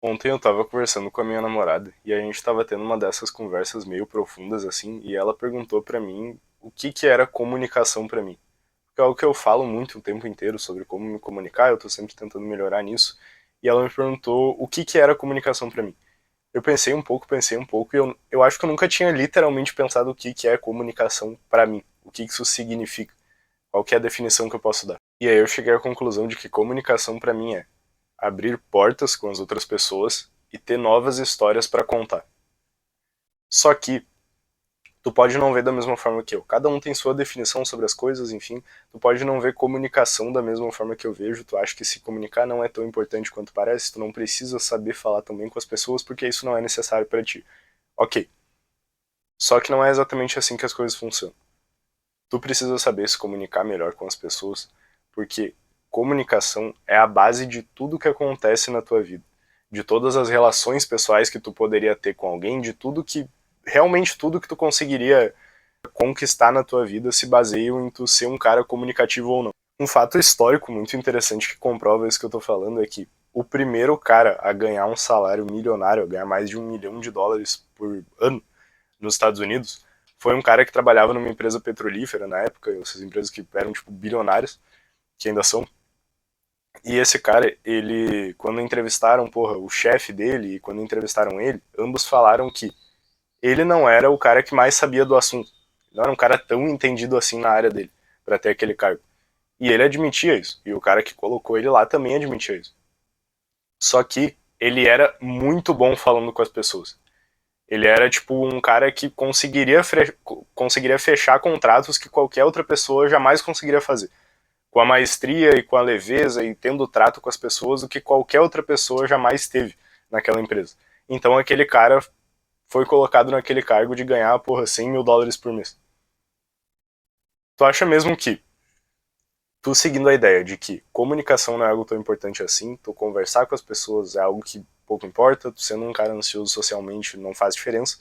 Ontem eu tava conversando com a minha namorada e a gente tava tendo uma dessas conversas meio profundas assim, e ela perguntou pra mim o que que era comunicação pra mim. Porque é algo que eu falo muito o tempo inteiro sobre como me comunicar, eu tô sempre tentando melhorar nisso, e ela me perguntou o que que era comunicação pra mim. Eu pensei um pouco e eu acho que eu nunca tinha literalmente pensado o que que é comunicação pra mim, o que que isso significa, qual que é a definição que eu posso dar. E aí eu cheguei à conclusão de que comunicação pra mim é abrir portas com as outras pessoas e ter novas histórias para contar. Só que tu pode não ver da mesma forma que eu. Cada um tem sua definição sobre as coisas, enfim. Tu pode não ver comunicação da mesma forma que eu vejo. Tu acha que se comunicar não é tão importante quanto parece. Tu não precisa saber falar também com as pessoas porque isso não é necessário para ti. Ok. Só que não é exatamente assim que as coisas funcionam. Tu precisa saber se comunicar melhor com as pessoas, porque comunicação é a base de tudo que acontece na tua vida, de todas as relações pessoais que tu poderia ter com alguém, de tudo que realmente tudo que tu conseguiria conquistar na tua vida se baseia em tu ser um cara comunicativo ou não. Um fato histórico muito interessante que comprova isso que eu tô falando é que o primeiro cara a ganhar um salário milionário, a ganhar mais de US$ 1 milhão por ano, nos Estados Unidos, foi um cara que trabalhava numa empresa petrolífera na época, essas empresas que eram tipo bilionárias, que ainda são. E esse cara, ele, quando entrevistaram, porra, o chefe dele e quando entrevistaram ele, ambos falaram que ele não era o cara que mais sabia do assunto. Não era um cara tão entendido assim na área dele para ter aquele cargo. E ele admitia isso. E o cara que colocou ele lá também admitia isso. Só que ele era muito bom falando com as pessoas. Ele era tipo um cara que conseguiria fechar contratos que qualquer outra pessoa jamais conseguiria fazer. Com a maestria e com a leveza e tendo trato com as pessoas do que qualquer outra pessoa jamais teve naquela empresa. Então aquele cara foi colocado naquele cargo de ganhar, porra, US$ 100 mil por mês. Tu acha mesmo que, tu seguindo a ideia de que comunicação não é algo tão importante assim, tu conversar com as pessoas é algo que pouco importa, tu sendo um cara ansioso socialmente não faz diferença,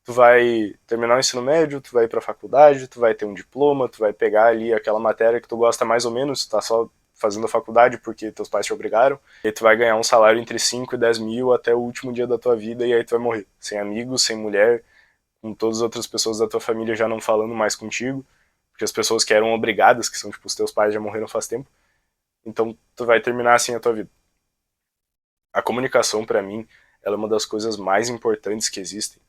tu vai terminar o ensino médio, tu vai ir pra faculdade, tu vai ter um diploma, tu vai pegar ali aquela matéria que tu gosta mais ou menos, tu tá só fazendo a faculdade porque teus pais te obrigaram, e aí tu vai ganhar um salário entre 5 e 10 mil até o último dia da tua vida e aí tu vai morrer. Sem amigos, sem mulher, com todas as outras pessoas da tua família já não falando mais contigo, porque as pessoas que eram obrigadas, que são tipo os teus pais, já morreram faz tempo, então tu vai terminar assim a tua vida. A comunicação, para mim, ela é uma das coisas mais importantes que existem,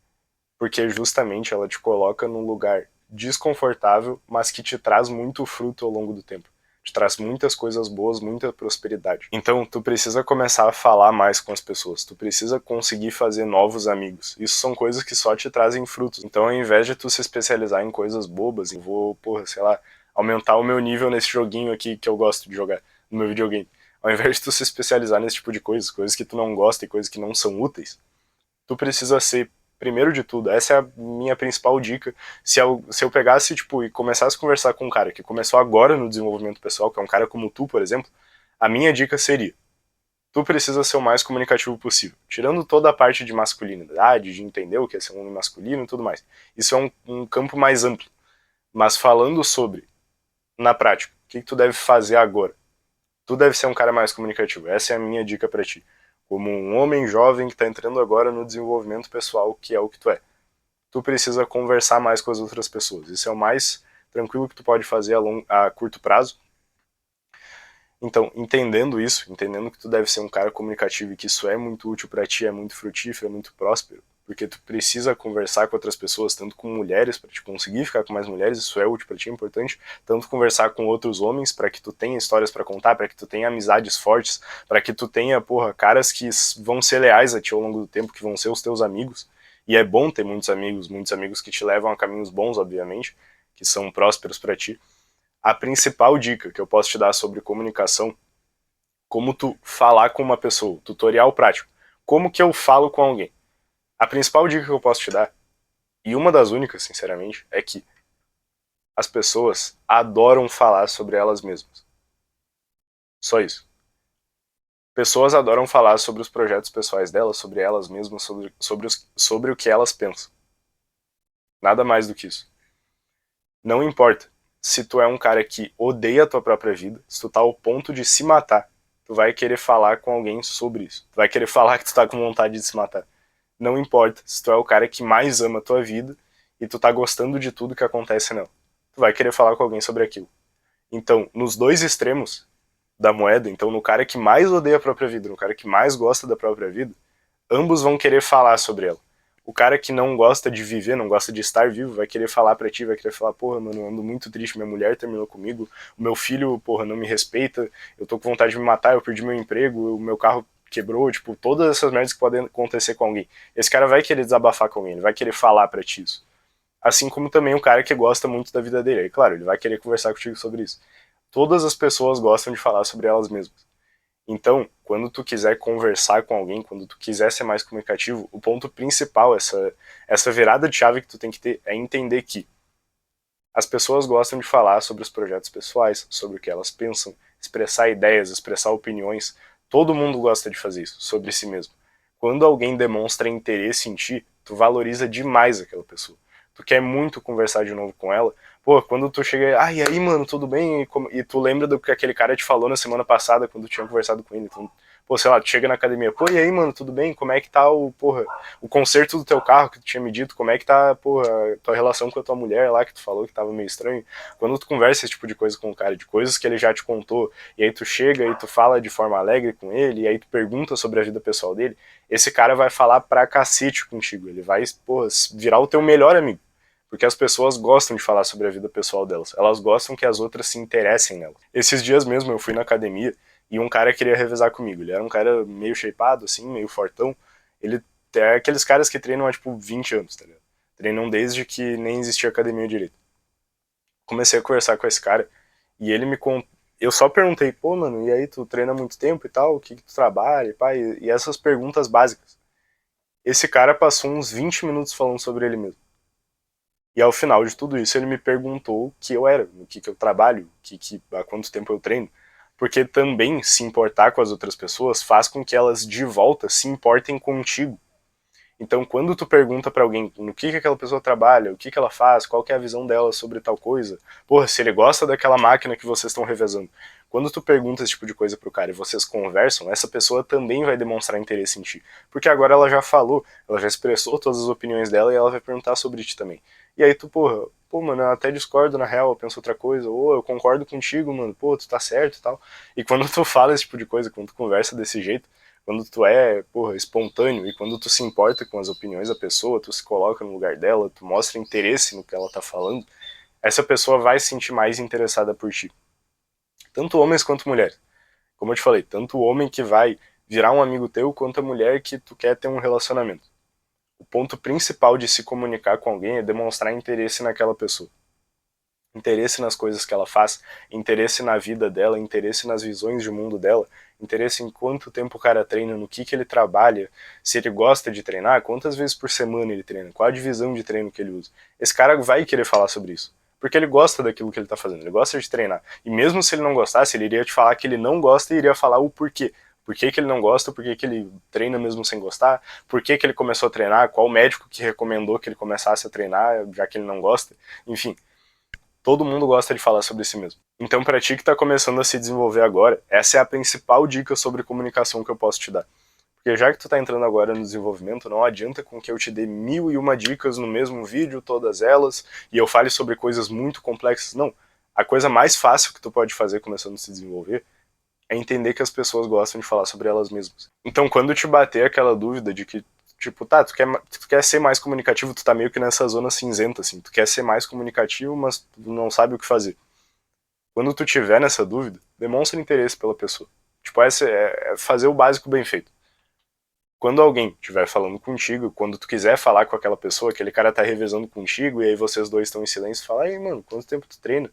porque justamente ela te coloca num lugar desconfortável, mas que te traz muito fruto ao longo do tempo. Te traz muitas coisas boas, muita prosperidade. Então, tu precisa começar a falar mais com as pessoas. Tu precisa conseguir fazer novos amigos. Isso são coisas que só te trazem frutos. Então, ao invés de tu se especializar em coisas bobas, eu vou, porra, sei lá, aumentar o meu nível nesse joguinho aqui que eu gosto de jogar no meu videogame. Ao invés de tu se especializar nesse tipo de coisas, coisas que tu não gosta e coisas que não são úteis, tu precisa ser primeiro de tudo. Essa é a minha principal dica. Se eu pegasse, tipo, e começasse a conversar com um cara que começou agora no desenvolvimento pessoal, que é um cara como tu, por exemplo, a minha dica seria: tu precisa ser o mais comunicativo possível. Tirando toda a parte de masculinidade, de entender o que é ser um homem masculino e tudo mais. Isso é um campo mais amplo. Mas falando sobre, na prática, o que tu deve fazer agora? Tu deve ser um cara mais comunicativo. Essa é a minha dica para ti. Como um homem jovem que está entrando agora no desenvolvimento pessoal, que é o que tu é. Tu precisa conversar mais com as outras pessoas. Isso é o mais tranquilo que tu pode fazer a curto prazo. Então, entendendo isso, entendendo que tu deve ser um cara comunicativo e que isso é muito útil para ti, é muito frutífero, é muito próspero, porque tu precisa conversar com outras pessoas, tanto com mulheres, para te conseguir ficar com mais mulheres, isso é útil para ti, é importante, tanto conversar com outros homens, para que tu tenha histórias para contar, para que tu tenha amizades fortes, para que tu tenha, porra, caras que vão ser leais a ti ao longo do tempo, que vão ser os teus amigos. E é bom ter muitos amigos que te levam a caminhos bons, obviamente, que são prósperos para ti. A principal dica que eu posso te dar sobre comunicação, como tu falar com uma pessoa, tutorial prático. Como que eu falo com alguém? A principal dica que eu posso te dar, e uma das únicas, sinceramente, é que as pessoas adoram falar sobre elas mesmas. Só isso. Pessoas adoram falar sobre os projetos pessoais delas, sobre elas mesmas, sobre o que elas pensam. Nada mais do que isso. Não importa se tu é um cara que odeia a tua própria vida, se tu tá ao ponto de se matar, tu vai querer falar com alguém sobre isso. Tu vai querer falar que tu tá com vontade de se matar. Não importa se tu é o cara que mais ama a tua vida e tu tá gostando de tudo que acontece nela. Tu vai querer falar com alguém sobre aquilo. Então, nos dois extremos da moeda, então no cara que mais odeia a própria vida, no cara que mais gosta da própria vida, ambos vão querer falar sobre ela. O cara que não gosta de viver, não gosta de estar vivo, vai querer falar pra ti, vai querer falar, porra, mano, eu ando muito triste, minha mulher terminou comigo, o meu filho, porra, não me respeita, eu tô com vontade de me matar, eu perdi meu emprego, o meu carro quebrou, tipo, todas essas merdas que podem acontecer com alguém. Esse cara vai querer desabafar com alguém, ele vai querer falar pra ti isso. Assim como também o cara que gosta muito da vida dele. Aí, claro, ele vai querer conversar contigo sobre isso. Todas as pessoas gostam de falar sobre elas mesmas. Então, quando tu quiser conversar com alguém, quando tu quiser ser mais comunicativo, o ponto principal, essa virada de chave que tu tem que ter, é entender que as pessoas gostam de falar sobre os projetos pessoais, sobre o que elas pensam, expressar ideias, expressar opiniões. Todo mundo gosta de fazer isso, sobre si mesmo. Quando alguém demonstra interesse em ti, tu valoriza demais aquela pessoa. Tu quer muito conversar de novo com ela. Pô, quando tu chega, e aí, mano, tudo bem? E tu lembra do que aquele cara te falou na semana passada, quando tu tinha conversado com ele. Então, pô, sei lá, tu chega na academia, pô, e aí, mano, tudo bem? Como é que tá o conserto do teu carro que tu tinha me dito? Como é que tá, porra, a tua relação com a tua mulher lá que tu falou que tava meio estranho? Quando tu conversa esse tipo de coisa com o cara, de coisas que ele já te contou, e aí tu chega e tu fala de forma alegre com ele, e aí tu pergunta sobre a vida pessoal dele, esse cara vai falar pra cacete contigo. Ele vai, porra, virar o teu melhor amigo. Porque as pessoas gostam de falar sobre a vida pessoal delas. Elas gostam que as outras se interessem nela. Esses dias mesmo eu fui na academia e um cara queria revezar comigo. Ele era um cara meio shapeado, assim, meio fortão. Ele é aqueles caras que treinam há, tipo, 20 anos, tá ligado? Treinam desde que nem existia academia direito. Comecei a conversar com esse cara e ele me contou. Eu só perguntei, pô, mano, e aí, tu treina há muito tempo e tal? O que tu trabalha? Pá? E essas perguntas básicas. Esse cara passou uns 20 minutos falando sobre ele mesmo. E ao final de tudo isso, ele me perguntou o que eu era, o que eu trabalho, há quanto tempo eu treino. Porque também se importar com as outras pessoas faz com que elas de volta se importem contigo. Então, quando tu pergunta pra alguém no que aquela pessoa trabalha, o que ela faz, qual que é a visão dela sobre tal coisa, porra, se ele gosta daquela máquina que vocês estão revezando, quando tu pergunta esse tipo de coisa pro cara e vocês conversam, essa pessoa também vai demonstrar interesse em ti. Porque agora ela já falou, ela já expressou todas as opiniões dela e ela vai perguntar sobre ti também. E aí tu, porra, pô, mano, eu até discordo na real, eu penso outra coisa, ou eu concordo contigo, mano, pô, tu tá certo e tal. E quando tu fala esse tipo de coisa, quando tu conversa desse jeito, quando tu é, porra, espontâneo e quando tu se importa com as opiniões da pessoa, tu se coloca no lugar dela, tu mostra interesse no que ela tá falando, essa pessoa vai se sentir mais interessada por ti. Tanto homens quanto mulheres. Como eu te falei, tanto o homem que vai virar um amigo teu, quanto a mulher que tu quer ter um relacionamento. O ponto principal de se comunicar com alguém é demonstrar interesse naquela pessoa. Interesse nas coisas que ela faz, interesse na vida dela, interesse nas visões de mundo dela, interesse em quanto tempo o cara treina, no que ele trabalha, se ele gosta de treinar, quantas vezes por semana ele treina, qual a divisão de treino que ele usa. Esse cara vai querer falar sobre isso, porque ele gosta daquilo que ele tá fazendo, ele gosta de treinar. E mesmo se ele não gostasse, ele iria te falar que ele não gosta e iria falar o porquê. Por que ele não gosta, por que ele treina mesmo sem gostar, por que ele começou a treinar, qual médico que recomendou que ele começasse a treinar, já que ele não gosta, enfim. Todo mundo gosta de falar sobre si mesmo. Então, para ti que está começando a se desenvolver agora, essa é a principal dica sobre comunicação que eu posso te dar. Porque já que tu está entrando agora no desenvolvimento, não adianta com que eu te dê 1001 dicas no mesmo vídeo, todas elas, e eu fale sobre coisas muito complexas. Não. A coisa mais fácil que tu pode fazer começando a se desenvolver é entender que as pessoas gostam de falar sobre elas mesmas. Então, quando te bater aquela dúvida de que tipo, tá, tu quer ser mais comunicativo, tu tá meio que nessa zona cinzenta, assim. Tu quer ser mais comunicativo, mas tu não sabe o que fazer. Quando tu tiver nessa dúvida, demonstra interesse pela pessoa. Tipo, essa é fazer o básico bem feito. Quando alguém estiver falando contigo, quando tu quiser falar com aquela pessoa, aquele cara tá revezando contigo, e aí vocês dois estão em silêncio, fala, aí, mano, quanto tempo tu treina?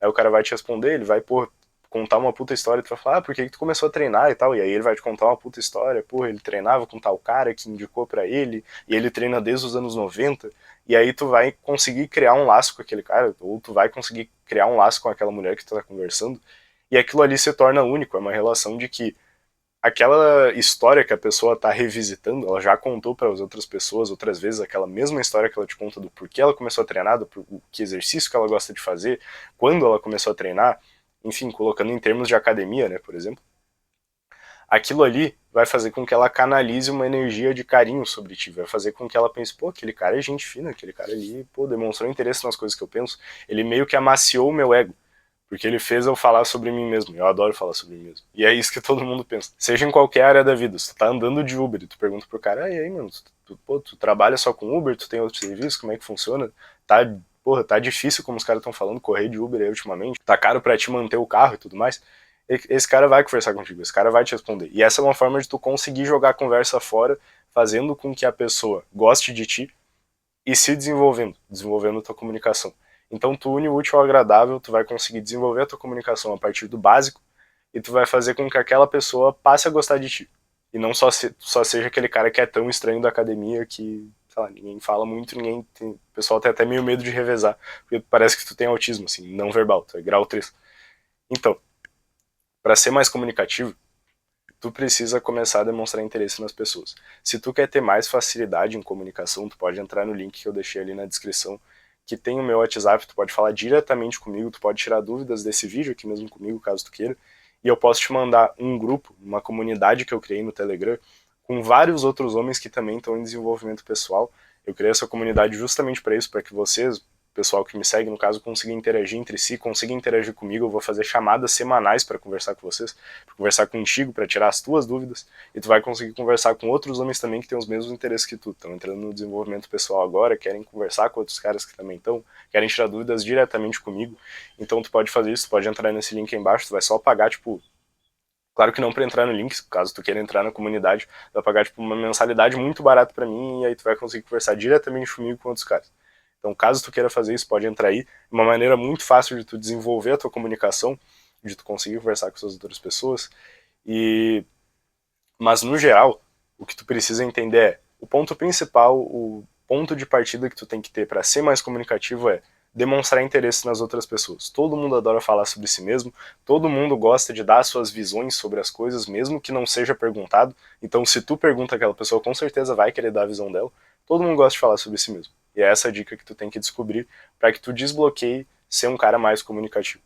Aí o cara vai te responder, ele vai, pô, contar uma puta história, tu vai falar, por que tu começou a treinar e tal? E aí ele vai te contar uma puta história, porra, ele treinava com tal cara que indicou pra ele, e ele treina desde os anos 90, e aí tu vai conseguir criar um laço com aquele cara, ou tu vai conseguir criar um laço com aquela mulher que tu tá conversando, e aquilo ali se torna único, é uma relação de que aquela história que a pessoa tá revisitando, ela já contou para as outras pessoas outras vezes aquela mesma história que ela te conta do porquê ela começou a treinar, do que exercício que ela gosta de fazer, quando ela começou a treinar, enfim, colocando em termos de academia, né, por exemplo. aquilo ali vai fazer com que ela canalize uma energia de carinho sobre ti, vai fazer com que ela pense, pô, aquele cara é gente fina, aquele cara ali, pô, demonstrou interesse nas coisas que eu penso, ele meio que amaciou o meu ego, porque ele fez eu falar sobre mim mesmo, eu adoro falar sobre mim mesmo, e é isso que todo mundo pensa, seja em qualquer área da vida, se tu tá andando de Uber e tu pergunta pro cara, ah, e aí, mano, tu trabalha só com Uber, tu tem outro serviço, como é que funciona? Tá, porra, tá difícil como os caras estão falando, correr de Uber aí ultimamente, tá caro pra te manter o carro e tudo mais, esse cara vai conversar contigo, esse cara vai te responder. E essa é uma forma de tu conseguir jogar a conversa fora, fazendo com que a pessoa goste de ti e se desenvolvendo a tua comunicação. Então tu une o útil ao agradável, tu vai conseguir desenvolver a tua comunicação a partir do básico e tu vai fazer com que aquela pessoa passe a gostar de ti. E não só seja aquele cara que é tão estranho da academia que, sei lá, ninguém fala muito, o pessoal tem até meio medo de revezar, porque parece que tu tem autismo, assim, não verbal, tu é grau 3. Então, para ser mais comunicativo, tu precisa começar a demonstrar interesse nas pessoas. Se tu quer ter mais facilidade em comunicação, tu pode entrar no link que eu deixei ali na descrição, que tem o meu WhatsApp, tu pode falar diretamente comigo, tu pode tirar dúvidas desse vídeo aqui mesmo comigo, caso tu queira, e eu posso te mandar um grupo, uma comunidade que eu criei no Telegram, com vários outros homens que também estão em desenvolvimento pessoal. Eu criei essa comunidade justamente para isso, para que vocês, pessoal que me segue, no caso, consiga interagir entre si, consiga interagir comigo. Eu vou fazer chamadas semanais para conversar com vocês, para conversar contigo, para tirar as tuas dúvidas, e tu vai conseguir conversar com outros homens também que têm os mesmos interesses que tu, estão entrando no desenvolvimento pessoal agora, querem conversar com outros caras que também estão, querem tirar dúvidas diretamente comigo. Então tu pode fazer isso, tu pode entrar nesse link aí embaixo, tu vai só pagar, tipo, claro que não para entrar no link, caso tu queira entrar na comunidade, tu vai pagar tipo uma mensalidade muito barata para mim e aí tu vai conseguir conversar diretamente comigo com outros caras. Então, caso tu queira fazer isso, pode entrar aí. É uma maneira muito fácil de tu desenvolver a tua comunicação, de tu conseguir conversar com essas outras pessoas. Mas no geral, o que tu precisa entender é o ponto principal, o ponto de partida que tu tem que ter para ser mais comunicativo é demonstrar interesse nas outras pessoas. Todo mundo adora falar sobre si mesmo, todo mundo gosta de dar suas visões sobre as coisas, mesmo que não seja perguntado. Então, se tu pergunta aquela pessoa, com certeza vai querer dar a visão dela. Todo mundo gosta de falar sobre si mesmo. E é essa a dica que tu tem que descobrir para que tu desbloqueie ser um cara mais comunicativo.